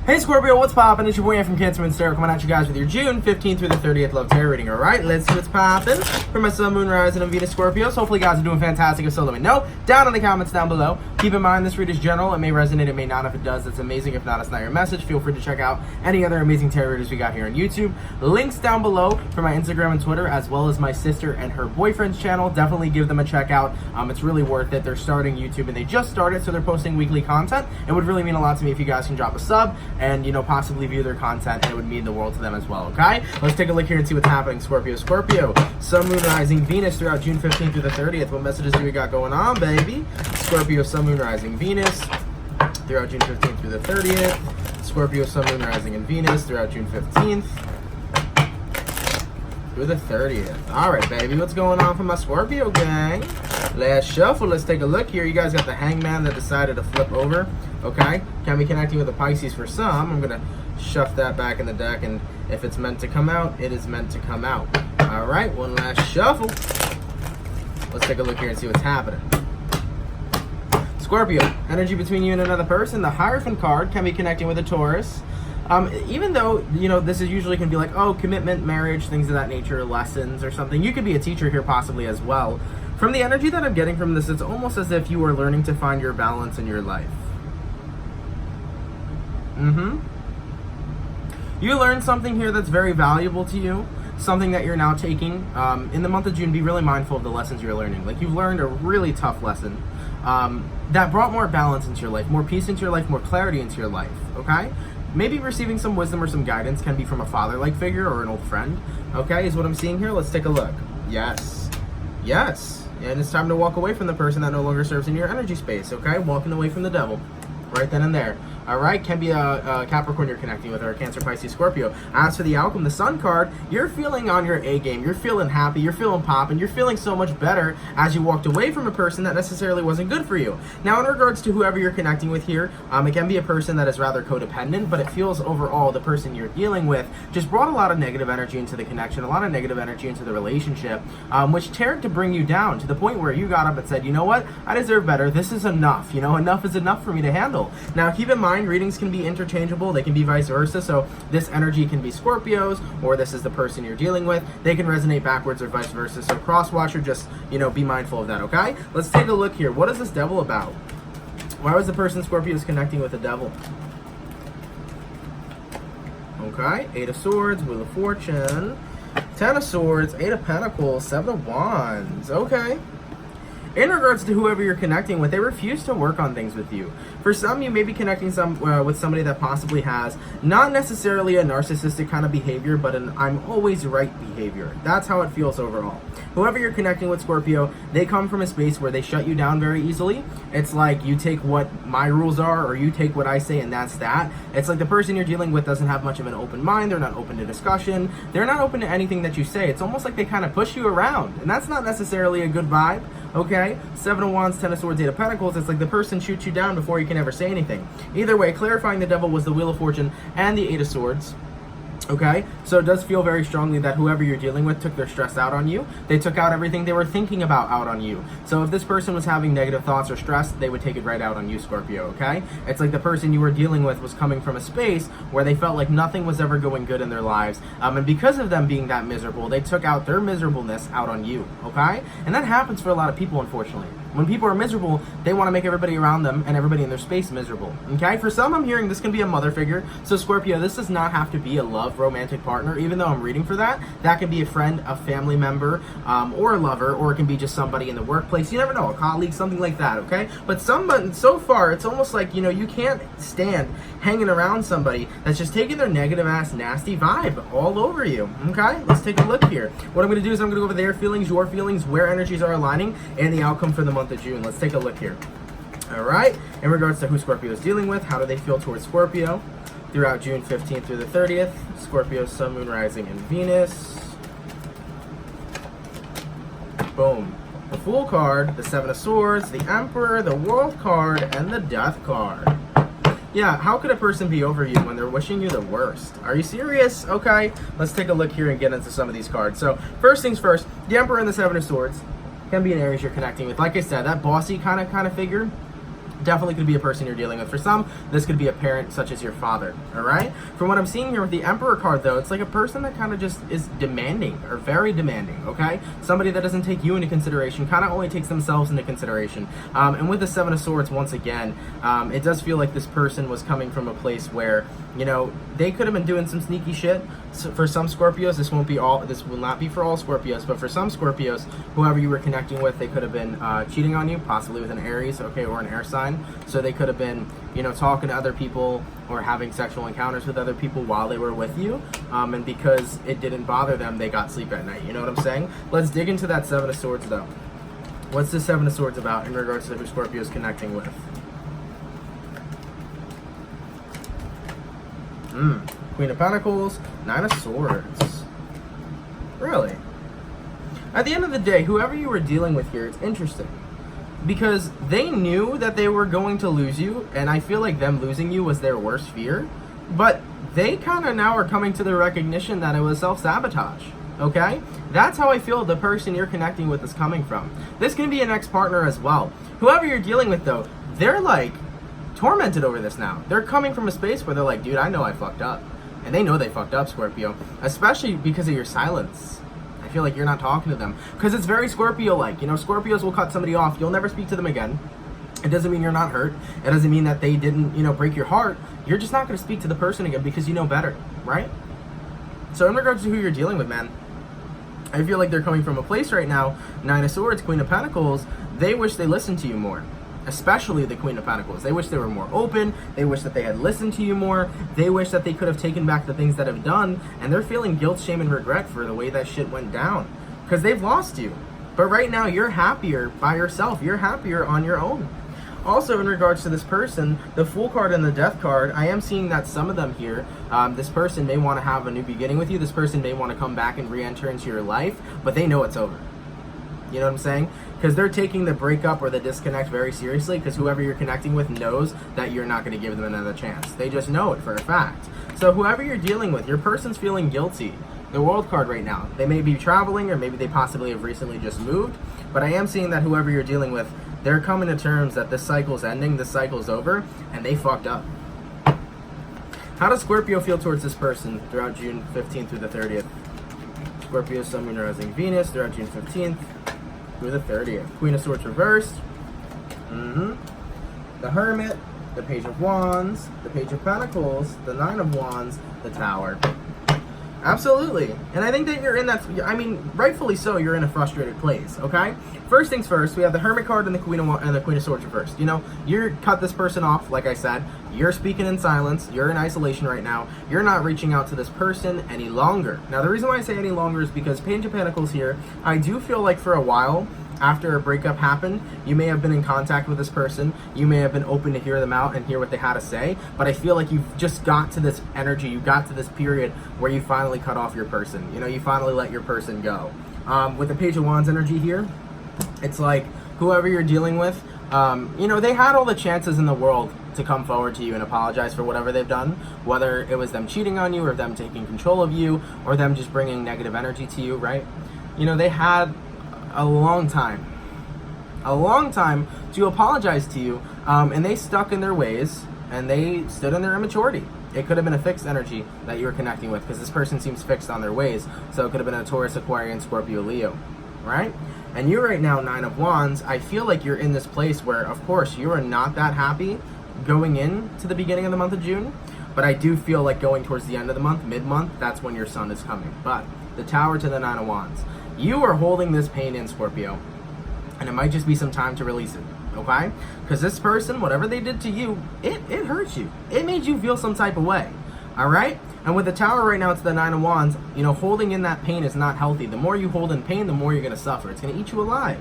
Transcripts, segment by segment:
Hey Scorpio, what's poppin'? It's your boy from CancerMoonsTarot coming at you guys with your June 15th through the 30th love tarot reading. Alright, let's see what's poppin' for my Sun, Moon, Rising, and Venus Scorpios. Hopefully you guys are doing fantastic. If so, let me know down in the comments down below. Keep in mind, this read is general. It may resonate, it may not. If it does, that's amazing. If not, it's not your message. Feel free to check out any other amazing tarot readers we got here on YouTube. Links down below for my Instagram and Twitter, as well as my sister and her boyfriend's channel. Definitely give them a check out. It's really worth it. They're starting YouTube, and they just started, so they're posting weekly content. It would really mean a lot to me if you guys can drop a sub and, possibly view their content, and it would mean the world to them as well, okay? Let's take a look here and see what's happening, Scorpio. Sun, Moon, Rising, Venus throughout June 15th through the 30th. What messages do we got going on, baby? Scorpio, Sun, Moon, Rising, Venus throughout June 15th through the 30th. Scorpio, Sun, Moon, Rising, and Venus throughout June 15th through the 30th. All right, baby, what's going on for my Scorpio gang? Last shuffle, let's take a look here. You guys got the Hangman that decided to flip over, okay? Can be connecting with the Pisces for some. I'm gonna shove that back in the deck, and if it's meant to come out, it is meant to come out. All right, one last shuffle. Let's take a look here and see what's happening. Scorpio, energy between you and another person. The Hierophant card can be connecting with a Taurus. Even though, this is usually can be like, oh, commitment, marriage, things of that nature, lessons or something. You could be a teacher here possibly as well. From the energy that I'm getting from this, it's almost as if you are learning to find your balance in your life. You learn something here that's very valuable to you, something that you're now taking. In the month of June, be really mindful of the lessons you're learning. Like, you've learned a really tough lesson that brought more balance into your life, more peace into your life, more clarity into your life, okay? Maybe receiving some wisdom or some guidance can be from a father-like figure or an old friend, okay, is what I'm seeing here. Let's take a look. Yes. And it's time to walk away from the person that no longer serves in your energy space, okay? Walking away from the devil. Right then and there. All right, can be a Capricorn you're connecting with, or a Cancer, Pisces, Scorpio. As for the Outcome, the Sun card, you're feeling on your A game. You're feeling happy. You're feeling popping. You're feeling so much better as you walked away from a person that necessarily wasn't good for you. Now, in regards to whoever you're connecting with here, it can be a person that is rather codependent, but it feels overall the person you're dealing with just brought a lot of negative energy into the connection, a lot of negative energy into the relationship, which tended to bring you down to the point where you got up and said, you know what, I deserve better. This is enough. Enough is enough for me to handle. Now, keep in mind, readings can be interchangeable. They can be vice versa. So this energy can be Scorpios, or this is the person you're dealing with. They can resonate backwards or vice versa. So cross-watch, or just, be mindful of that, okay? Let's take a look here. What is this devil about? Why was the person Scorpios connecting with the devil? Okay, 8 of Swords, Wheel of Fortune, 10 of Swords, 8 of Pentacles, 7 of Wands. Okay. In regards to whoever you're connecting with, they refuse to work on things with you. For some, you may be connecting with somebody that possibly has not necessarily a narcissistic kind of behavior, but an I'm always right behavior. That's how it feels overall. Whoever you're connecting with, Scorpio, they come from a space where they shut you down very easily. It's like you take what my rules are, or you take what I say, and that's that. It's like the person you're dealing with doesn't have much of an open mind. They're not open to discussion. They're not open to anything that you say. It's almost like they kind of push you around, and that's not necessarily a good vibe. Okay, 7 of Wands, 10 of Swords, 8 of Pentacles. It's like the person shoots you down before you can ever say anything. Either way, clarifying the devil was the Wheel of Fortune and the 8 of Swords. Okay, so it does feel very strongly that whoever you're dealing with took their stress out on you. They took out everything they were thinking about out on you. So if this person was having negative thoughts or stress, they would take it right out on you, Scorpio, okay? It's like the person you were dealing with was coming from a space where they felt like nothing was ever going good in their lives. And because of them being that miserable, they took out their miserableness out on you, okay? And that happens for a lot of people, unfortunately. When people are miserable, they want to make everybody around them and everybody in their space miserable, okay? For some, I'm hearing this can be a mother figure. So Scorpio, this does not have to be a love romantic partner, even though I'm reading for that. That can be a friend, a family member, or a lover, or it can be just somebody in the workplace. You never know, a colleague, something like that, okay? But so far, it's almost like, you can't stand hanging around somebody that's just taking their negative ass, nasty vibe all over you, okay? Let's take a look here. What I'm going to do is I'm going to go over their feelings, your feelings, where energies are aligning, and the outcome for the month of June. Let's take a look here. All right, in regards to who Scorpio is dealing with, how do they feel towards Scorpio throughout June 15th through the 30th? Scorpio, Sun, Moon, Rising, and Venus. Boom. The Fool card, the 7 of Swords, the Emperor, the World card, and the Death card. Yeah, how could a person be over you when they're wishing you the worst? Are you serious? Okay, let's take a look here and get into some of these cards. So, first things first, the Emperor and the 7 of Swords can be an Aries you're connecting with. Like I said, that bossy kind of figure. Definitely could be a person you're dealing with. For some, this could be a parent such as your father, all right? From what I'm seeing here with the Emperor card, though, it's like a person that kind of just is demanding, or very demanding, okay? Somebody that doesn't take you into consideration, kind of only takes themselves into consideration. And with the Seven of Swords, once again, it does feel like this person was coming from a place where, you know, they could have been doing some sneaky shit. So for some Scorpios, this will not be for all Scorpios, but for some Scorpios, whoever you were connecting with, they could have been cheating on you, possibly with an Aries, okay, or an air sign. So they could have been, you know, talking to other people or having sexual encounters with other people while they were with you. And because it didn't bother them, they got sleep at night. You know what I'm saying? Let's dig into that Seven of Swords, though. What's the Seven of Swords about in regards to who Scorpio is connecting with? Queen of Pentacles, Nine of Swords. Really? At the end of the day, whoever you were dealing with here, it's interesting. Because they knew that they were going to lose you, and I feel like them losing you was their worst fear. But they kind of now are coming to the recognition that it was self-sabotage, okay? That's how I feel the person you're connecting with is coming from. This can be an ex-partner as well. Whoever you're dealing with, though, they're like tormented over this now. They're coming from a space where they're like, dude, I know I fucked up. And they know they fucked up, Scorpio, especially because of your silence. I feel like you're not talking to them because it's very Scorpio-like. You know, Scorpios will cut somebody off. You'll never speak to them again. It doesn't mean you're not hurt. It doesn't mean that they didn't, you know, break your heart. You're just not going to speak to the person again because you know better, right? So in regards to who you're dealing with, man, I feel like they're coming from a place right now, Nine of Swords, Queen of Pentacles, they wish they listened to you more. Especially the Queen of Pentacles. They wish they were more open. They wish that they had listened to you more. They wish that they could have taken back the things that have done. And they're feeling guilt, shame, and regret for the way that shit went down. Because they've lost you. But right now, you're happier by yourself. You're happier on your own. Also, in regards to this person, the Fool card and the Death card, I am seeing that some of them here, this person may want to have a new beginning with you. This person may want to come back and re-enter into your life. But they know it's over. You know what I'm saying? Because they're taking the breakup or the disconnect very seriously, because whoever you're connecting with knows that you're not going to give them another chance. They just know it for a fact. So whoever you're dealing with, your person's feeling guilty. The World card right now. They may be traveling, or maybe they possibly have recently just moved. But I am seeing that whoever you're dealing with, they're coming to terms that this cycle's ending, this cycle's over, and they fucked up. How does Scorpio feel towards this person throughout June 15th through the 30th? Scorpio, Sun, Moon, Rising, Venus throughout June 15th. Through the 30th. Queen of Swords reversed. The Hermit, the Page of Wands, the Page of Pentacles, the Nine of Wands, the Tower. Absolutely. And I think that you're in that, I mean, rightfully so, you're in a frustrated place, okay? First things first, we have the Hermit card and the Queen of Swords reversed. You know, you cut this person off, like I said. You're speaking in silence. You're in isolation right now. You're not reaching out to this person any longer. Now, the reason why I say any longer is because Page of Pentacles here, I do feel like for a while, after a breakup happened, you may have been in contact with this person. You may have been open to hear them out and hear what they had to say. But I feel like you've just got to this energy. You got to this period where you finally cut off your person. You know, you finally let your person go. With the Page of Wands energy here, it's like whoever you're dealing with, you know, they had all the chances in the world to come forward to you and apologize for whatever they've done, whether it was them cheating on you or them taking control of you or them just bringing negative energy to you, right? You know, they had a long time to apologize to you, and they stuck in their ways and they stood in their immaturity. It could have been a fixed energy that you were connecting with because this person seems fixed on their ways, so it could have been a Taurus, Aquarian, Scorpio, Leo, right? And you right now, Nine of Wands, I feel like you're in this place where, of course, you are not that happy going into the beginning of the month of June, but I do feel like going towards the end of the month, mid-month, that's when your sun is coming. But the Tower to the Nine of Wands, you are holding this pain in, Scorpio, and it might just be some time to release it, okay? Because this person, whatever they did to you, it hurt you. It made you feel some type of way, all right? And with the Tower right now, it's the Nine of Wands, you know, holding in that pain is not healthy. The more you hold in pain, the more you're going to suffer. It's going to eat you alive.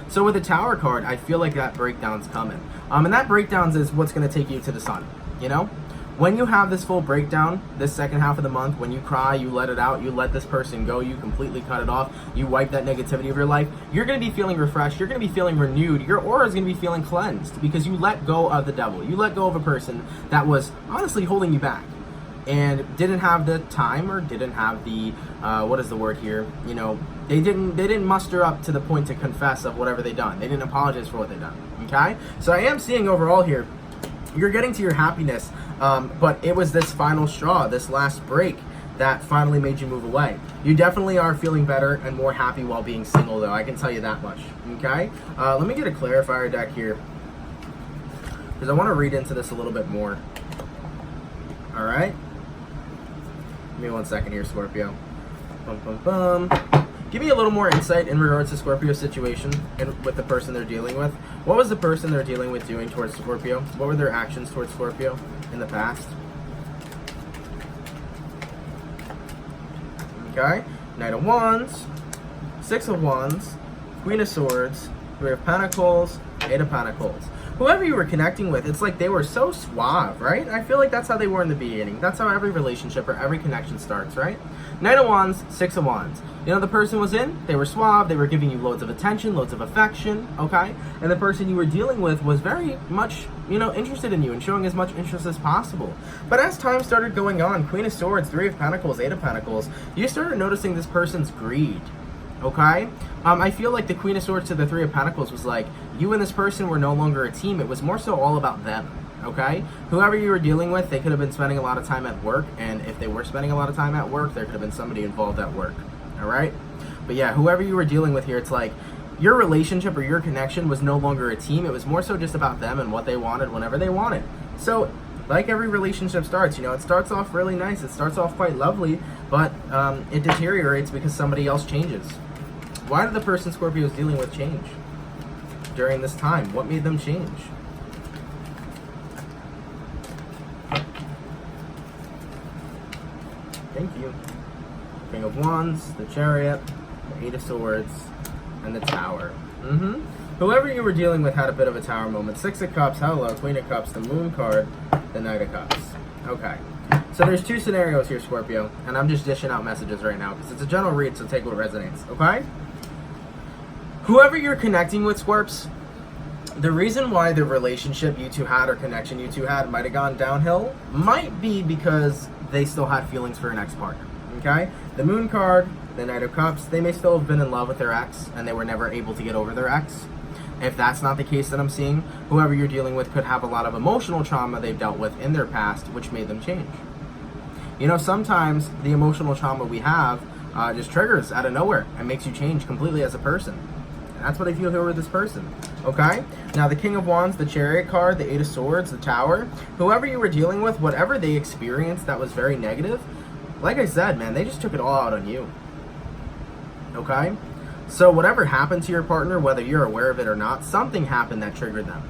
So with the Tower card, I feel like that breakdown's coming. And that breakdown is what's going to take you to the sun, you know? When you have this full breakdown, this second half of the month, when you cry, you let it out, you let this person go, you completely cut it off, you wipe that negativity of your life, you're going to be feeling refreshed, you're going to be feeling renewed, your aura is going to be feeling cleansed because you let go of the devil. You let go of a person that was honestly holding you back and didn't have the time or didn't have the, what is the word here, you know, they didn't muster up to the point to confess of whatever they done. They didn't apologize for what they done, okay? So I am seeing overall here, you're getting to your happiness, but it was this final straw, this last break, that finally made you move away. You definitely are feeling better and more happy while being single, though. I can tell you that much, okay? Let me get a clarifier deck here, because I want to read into this a little bit more. All right? Give me 1 second here, Scorpio. Give me a little more insight in regards to Scorpio's situation and with the person they're dealing with. What was the person they're dealing with doing towards Scorpio? What were their actions towards Scorpio in the past? Okay, Knight of Wands, Six of Wands, Queen of Swords, Three of Pentacles, Eight of Pentacles. Whoever you were connecting with, it's like they were so suave, right? I feel like that's how they were in the beginning. That's how every relationship or every connection starts, right? Knight of Wands, Six of Wands. You know, the person was in, they were suave, they were giving you loads of attention, loads of affection, okay? And the person you were dealing with was very much, you know, interested in you and showing as much interest as possible. But as time started going on, Queen of Swords, Three of Pentacles, Eight of Pentacles, you started noticing this person's greed, okay? I feel like the Queen of Swords to the Three of Pentacles was like, you and this person were no longer a team. It was more so all about them, okay? Whoever you were dealing with, they could have been spending a lot of time at work, and if they were spending a lot of time at work, there could have been somebody involved at work, all right? But yeah, whoever you were dealing with here, it's like your relationship or your connection was no longer a team. It was more so just about them and what they wanted whenever they wanted. So like every relationship starts, you know, it starts off really nice. It starts off quite lovely, but it deteriorates because somebody else changes. Why did the person Scorpio is dealing with change during this time? What made them change? Thank you. King of Wands, the Chariot, the Eight of Swords, and the Tower. Whoever you were dealing with had a bit of a Tower moment. Six of Cups, hello, Queen of Cups, the Moon card, the Knight of Cups. Okay. So there's two scenarios here, Scorpio, and I'm just dishing out messages right now because it's a general read, so take what resonates, okay? Whoever you're connecting with, Scorps, the reason why the relationship you two had or connection you two had might have gone downhill might be because they still had feelings for an ex-partner, okay? The Moon card, the Knight of Cups, they may still have been in love with their ex and they were never able to get over their ex. If that's not the case that I'm seeing, whoever you're dealing with could have a lot of emotional trauma they've dealt with in their past, which made them change. You know, sometimes the emotional trauma we have just triggers out of nowhere and makes you change completely as a person. And that's what I feel here with this person, okay? Now, the King of Wands, the Chariot card, the Eight of Swords, the Tower, whoever you were dealing with, whatever they experienced that was very negative, like I said, man, they just took it all out on you, okay? So whatever happened to your partner, whether you're aware of it or not, something happened that triggered them.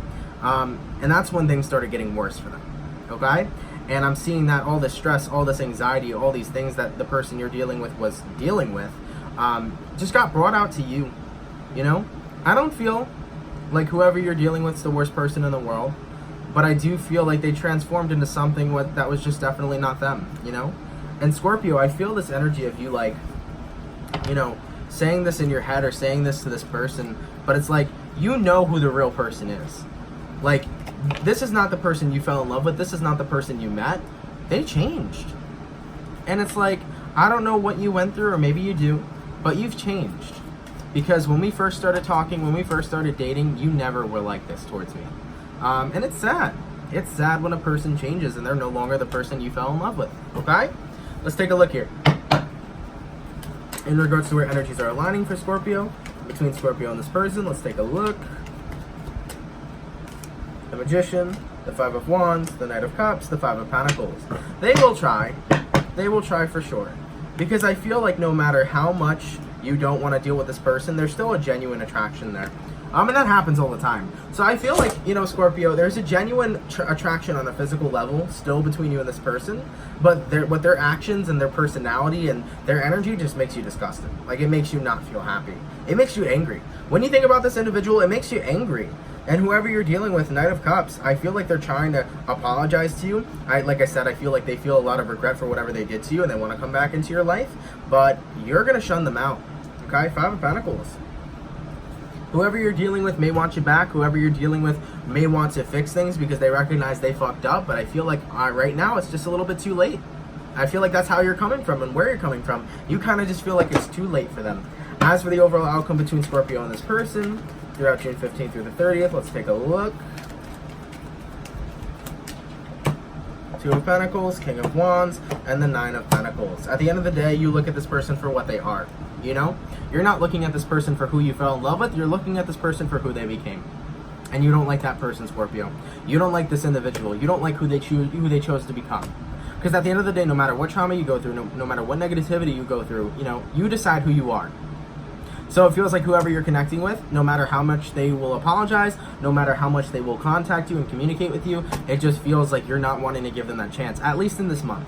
And that's when things started getting worse for them, okay? And I'm seeing that all this stress, all this anxiety, all these things that the person you're dealing with was dealing with just got brought out to you, you know? I don't feel like whoever you're dealing with is the worst person in the world, but I do feel like they transformed into something that was just definitely not them, you know? And Scorpio, I feel this energy of you, like, you know, saying this in your head or saying this to this person, but it's like, you know who the real person is. Like, this is not the person you fell in love with. This is not the person you met. They changed. And it's like, I don't know what you went through, or maybe you do, but you've changed. Because when we first started talking, when we first started dating, you never were like this towards me. And it's sad. It's sad when a person changes and they're no longer the person you fell in love with, okay? Let's take a look here. In regards to where energies are aligning for Scorpio, between Scorpio and this person, let's take a look. The Magician, the Five of Wands, the Knight of Cups, the Five of Pentacles. They will try. They will try for sure. Because I feel like no matter how much you don't want to deal with this person, there's still a genuine attraction there. And that happens all the time. So I feel like, you know, Scorpio, there's a genuine attraction on a physical level still between you and this person, but what their actions and their personality and their energy just makes you disgusted. Like, it makes you not feel happy. It makes you angry. When you think about this individual, it makes you angry. And whoever you're dealing with, Knight of Cups, I feel like they're trying to apologize to you. Like I said, I feel like they feel a lot of regret for whatever they did to you and they want to come back into your life, but you're going to shun them out. Okay, Five of Pentacles. Whoever you're dealing with may want you back. Whoever you're dealing with may want to fix things because they recognize they fucked up. But I feel like right now it's just a little bit too late. I feel like that's how you're coming from and where you're coming from. You kind of just feel like it's too late for them. As for the overall outcome between Scorpio and this person, throughout June 15th through the 30th. Let's take a look. Two of Pentacles, King of Wands, and the Nine of Pentacles. At the end of the day, you look at this person for what they are, you know? You're not looking at this person for who you fell in love with, you're looking at this person for who they became. And you don't like that person, Scorpio. You don't like this individual. You don't like who they chose to become. Because at the end of the day, no matter what trauma you go through, no matter what negativity you go through, you know, you decide who you are. So it feels like whoever you're connecting with, no matter how much they will apologize, no matter how much they will contact you and communicate with you, it just feels like you're not wanting to give them that chance, at least in this month.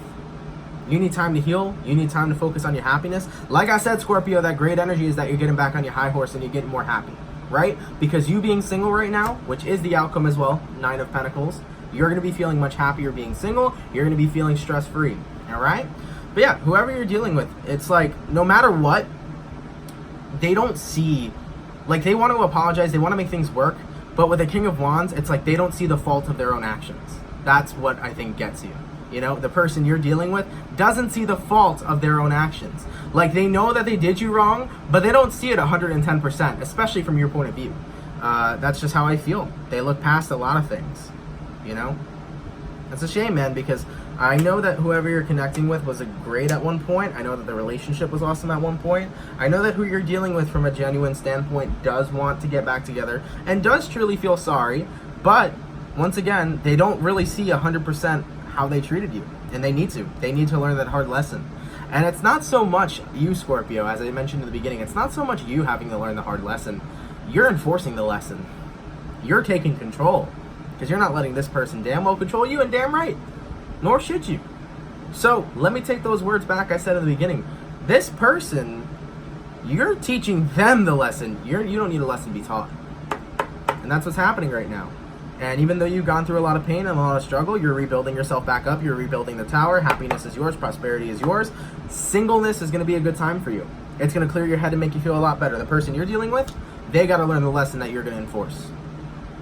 You need time to heal. You need time to focus on your happiness. Like I said, Scorpio, that great energy is that you're getting back on your high horse and you're getting more happy, right? Because you being single right now, which is the outcome as well, Nine of Pentacles, you're going to be feeling much happier being single. You're going to be feeling stress-free, all right? But yeah, whoever you're dealing with, it's like no matter what, they don't see, like they want to apologize, they want to make things work, but with the King of Wands, it's like they don't see the fault of their own actions. That's what I think gets you. You know, the person you're dealing with doesn't see the fault of their own actions. Like they know that they did you wrong, but they don't see it 110%, especially from your point of view. That's just how I feel. They look past a lot of things, you know? That's a shame, man, because I know that whoever you're connecting with was great at one point. I know that the relationship was awesome at one point. I know that who you're dealing with from a genuine standpoint does want to get back together and does truly feel sorry. But once again, they don't really see 100% how they treated you. And they need to. They need to learn that hard lesson. And it's not so much you, Scorpio, as I mentioned in the beginning, it's not so much you having to learn the hard lesson. You're enforcing the lesson. You're taking control. Because you're not letting this person damn well control you, and damn right. Nor should you. So, let me take those words back I said in the beginning. This person, you're teaching them the lesson. You don't need a lesson to be taught. And that's what's happening right now. And even though you've gone through a lot of pain and a lot of struggle, you're rebuilding yourself back up. You're rebuilding the tower. Happiness is yours. Prosperity is yours. Singleness is going to be a good time for you. It's going to clear your head and make you feel a lot better. The person you're dealing with, they got to learn the lesson that you're going to enforce.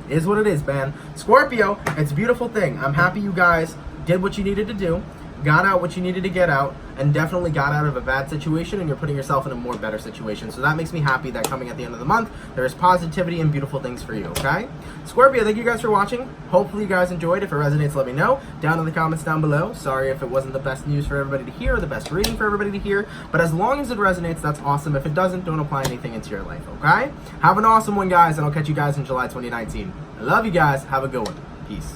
It is what it is, man. Scorpio, it's a beautiful thing. I'm happy you guys did what you needed to do, got out what you needed to get out, and definitely got out of a bad situation, and you're putting yourself in a more better situation. So that makes me happy that coming at the end of the month, there is positivity and beautiful things for you, okay? Scorpio, thank you guys for watching. Hopefully you guys enjoyed. If it resonates, let me know down in the comments down below. Sorry if it wasn't the best news for everybody to hear or the best reading for everybody to hear, but as long as it resonates, that's awesome. If it doesn't, don't apply anything into your life, okay? Have an awesome one, guys, and I'll catch you guys in July 2019. I love you guys. Have a good one. Peace.